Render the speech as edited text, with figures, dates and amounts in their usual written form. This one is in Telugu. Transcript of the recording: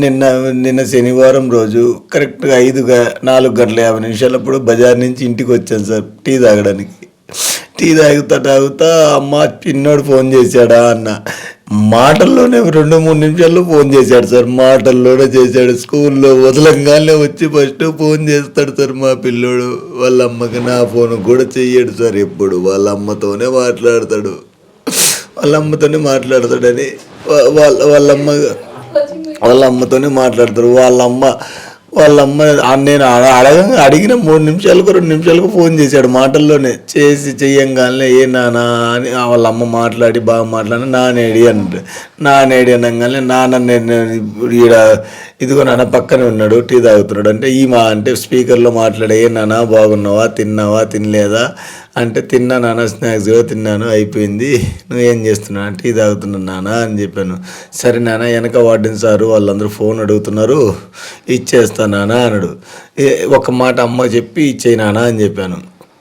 నిన్న నిన్న శనివారం రోజు కరెక్ట్‌గా 4:50 బజార్ నుంచి ఇంటికొచ్చాను సార్ టీ తాగడానికి. టీ తాగుతా అమ్మ చిన్నోడు ఫోన్ చేశాడా అన్న. మాటల్లోనే 2, 3 నిమిషాల్లో ఫోన్ చేశాడు సార్. మాటల్లోనే చేశాడు. స్కూల్లో వదలంగానే వచ్చి ఫస్ట్ ఫోన్ చేస్తాడు సార్ మా పిల్లోడు. వాళ్ళ అమ్మకి నా ఫోన్ కూడా చెయ్యడు సార్ ఎప్పుడు. వాళ్ళ అమ్మతోనే మాట్లాడతాడు. వాళ్ళ అమ్మతోనే మాట్లాడతారు. వాళ్ళమ్మ నేను అడిగిన 3 నిమిషాలకు 2 నిమిషాలకు ఫోన్ చేశాడు. మాటల్లోనే చెయ్యంగానే ఏ నానా అని వాళ్ళ అమ్మ బాగా మాట్లాడి నానేడి అంటాడు. నానేడి అనగానే నాన్న ఈడ ఇదిగో నాన్న పక్కనే ఉన్నాడు టీ తాగుతున్నాడు అంటే అంటే స్పీకర్లో మాట్లాడే ఏ నాన్న బాగున్నావా, తిన్నావా, తినలేదా అంటే తిన్నా నాన్న, స్నాక్స్ కూడా తిన్నాను, అయిపోయింది, నువ్వేం చేస్తున్నావు, టీ తాగుతున్నాను నాన్న అని చెప్పాను. సరే నాన్న, వెనక వార్డెన్ సారు వాళ్ళందరూ ఫోన్ అడుగుతున్నారు, ఇచ్చేస్తా నాన్న అన్నాడు. ఒక మాట అమ్మ చెప్పి ఇచ్చేయి నాన్న అని చెప్పాను.